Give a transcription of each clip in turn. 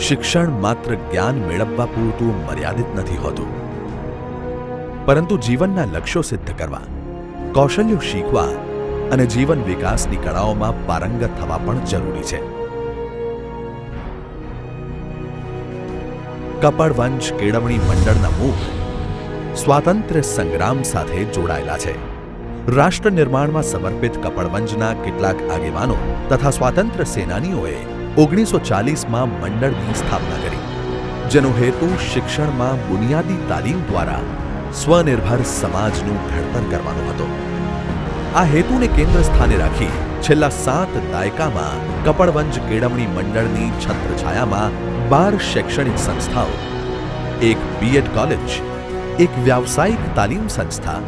શિક્ષણ માત્ર જ્ઞાન મેળવવા પૂરતું મર્યાદિત નથી હોતું, પરંતુ જીવનના લક્ષ્યો સિદ્ધ કરવા, કૌશલ્યો શીખવા અને જીવન વિકાસની કળાઓમાં પારંગત થવા પણ જરૂરી છે. કપડવંશ કેળવણી મંડળના મૂળ સ્વાતંત્ર્ય સંગ્રામ સાથે જોડાયેલા છે. રાષ્ટ્ર નિર્માણમાં સમર્પિત કપડવંશના કેટલાક આગેવાનો તથા સ્વાતંત્ર્ય સેનાનીઓએ 1940માં મંડળની સ્થાપના કરી, જેનો હેતુ શિક્ષણમાં બુનિયાદી તાલીમ દ્વારા સ્વનિર્ભર સમાજનું ઘડતર કરવાનો હતો. આ હેતુને કેન્દ્ર સ્થાને રાખી છેલ્લા 7 દાયકામાં કપડવંશ કેળવણી મંડળની છત્રછાયામાં 12 શૈક્ષણિક સંસ્થાઓ, એક બીએડ કોલેજ, એક વ્યાવસાયિક તાલીમ સંસ્થા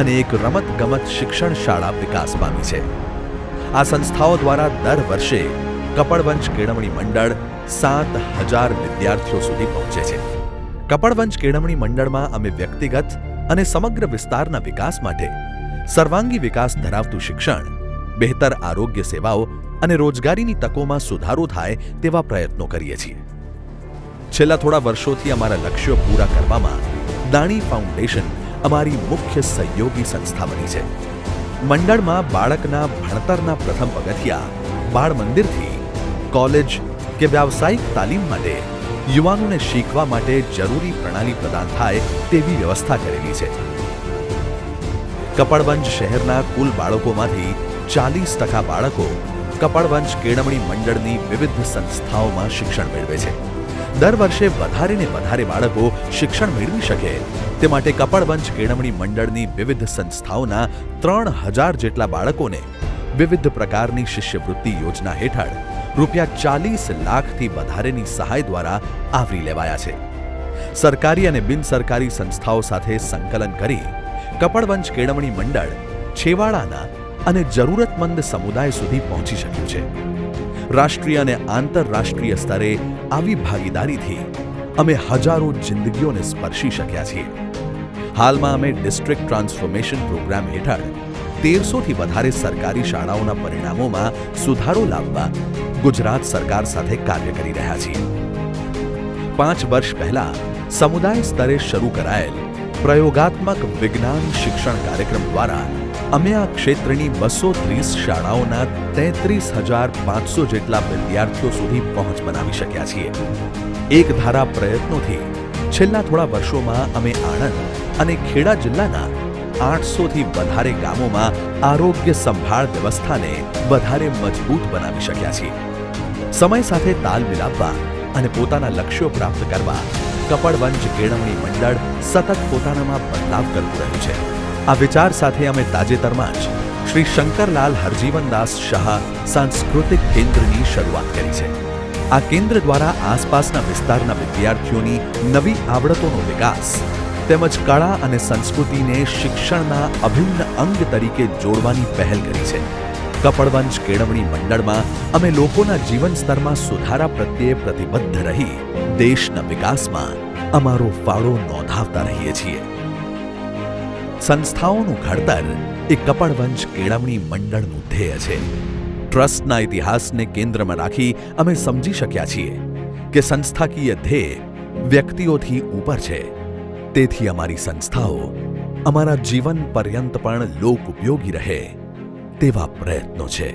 અને એક રમતગમત શિક્ષણ શાળા વિકાસ પામી છે. આ સંસ્થાઓ દ્વારા દર વર્ષે કપડવંશ કેળવણી મંડળ 7,000 વિદ્યાર્થીઓ સુધી પહોંચે છે. કપડવંશ કેળવણી મંડળમાં અમે વ્યક્તિગત અને સમગ્ર વિસ્તારના વિકાસ માટે સર્વાંગી વિકાસ ધરાવતું શિક્ષણ, બહેતર આરોગ્ય સેવાઓ અને રોજગારીની તકોમાં સુધારો થાય તેવા પ્રયત્નો કરીએ છીએ. છેલ્લા થોડા વર્ષોથી અમારા લક્ષ્યો પૂરા કરવામાં દાણી ફાઉન્ડેશન અમારી મુખ્ય સહયોગી સંસ્થા બની છે. મંડળમાં બાળકના ભણતરના પ્રથમ પગથિયા બાળ મંદિરથી કોલેજ કે વ્યાવસાયિક તાલીમ માટે યુવાનોને શીખવા માટે જરૂરી પ્રણાલી પ્રદાન થાય તેવી વ્યવસ્થા કરેલી છે. કપડવંશ શહેરના કુલ બાળકોમાંથી 40% બાળકો કપડવંશ કેળવણી મંડળની વિવિધ સંસ્થાઓમાં શિક્ષણ મેળવે છે. દર વર્ષે વધારે ને વધારે બાળકો શિક્ષણ મેળવી શકે તે માટે કપડવંશ કેળવણી મંડળની વિવિધ સંસ્થાઓના 3,000 જેટલા બાળકોને વિવિધ પ્રકારની શિષ્યવૃત્તિ યોજના હેઠળ ₹40 લાખથી વધારેની સહાય દ્વારા આવરી લેવાયા છે. સરકારી અને બિનસરકારી સંસ્થાઓ સાથે સંકલન કરી કપડવંશ કેળવણી મંડળ છેવાડાના અને જરૂરતમંદ સમુદાય સુધી પહોંચી શક્યું છે. રાષ્ટ્રીય અને આંતરરાષ્ટ્રીય સ્તરે આવી ભાગીદારીથી અમે હજારો જિંદગીઓને સ્પર્શી શક્યા છીએ. હાલમાં અમે ડિસ્ટ્રિક્ટ ટ્રાન્સફોર્મેશન પ્રોગ્રામ હેઠળ 1300થી વધારે સરકારી શાળાઓના પરિણામોમાં સુધારો લાવવા ગુજરાત સરકાર સાથે કાર્ય કરી રહ્યા છીએ. 5 વર્ષ પહેલા સમુદાય સ્તરે શરૂ કરાયેલ પ્રયોગાત્મક વિજ્ઞાન શિક્ષણ કાર્યક્રમ દ્વારા અમે આ ક્ષેત્રની 230 શાળાઓના 33,500 જેટલા વિદ્યાર્થીઓ સુધી પહોંચ બનાવી શક્યા છીએ. એક ધારા પ્રયત્નોથી છેલ્લા થોડા વર્ષોમાં અમે આણંદ અને ખેડા જિલ્લાના 800થી વધારે ગામોમાં આરોગ્ય સંભાળ વ્યવસ્થાને વધારે મજબૂત બનાવી શક્યા છીએ. સમય સાથે તાલ મિલાવવા અને પોતાના લક્ષ્યો પ્રાપ્ત કરવા કપડવંશ કેળવણી મંડળ સતત પોતાનામાં બદલાવ કરતું રહ્યું છે. આ વિચાર સાથે અમે તાજેતરમાં જ શ્રી શંકરલાલ હરજીવનદાસ શાહ સાંસ્કૃતિક કેન્દ્રની શરૂઆત કરી છે. આ કેન્દ્ર દ્વારા આસપાસના વિસ્તારના વિદ્યાર્થીઓની નવી આવડતોનો વિકાસ તેમજ કળા અને સંસ્કૃતિને શિક્ષણના અભિન્ન અંગ તરીકે જોડવાની પહેલ કરી છે. કપડવંશ કેળવણી મંડળમાં અમે લોકોના જીવન સ્તરમાં સુધારા પ્રત્યે પ્રતિબદ્ધ રહી દેશના વિકાસમાં અમારો ફાળો નોંધાવતા રહીએ છીએ. સંસ્થાઓનું ઘડતર એ કપડવંશ કેળવણી મંડળનું ધ્યેય છે. ટ્રસ્ટના ઇતિહાસને કેન્દ્રમાં રાખી અમે સમજી શક્યા છીએ કે સંસ્થાકીય ધ્યેય વ્યક્તિઓથી ઉપર છે. તેથી અમારી સંસ્થાઓ અમારા જીવન પર્યંત પણ લોક ઉપયોગી રહે તેવા પ્રયત્નો છે.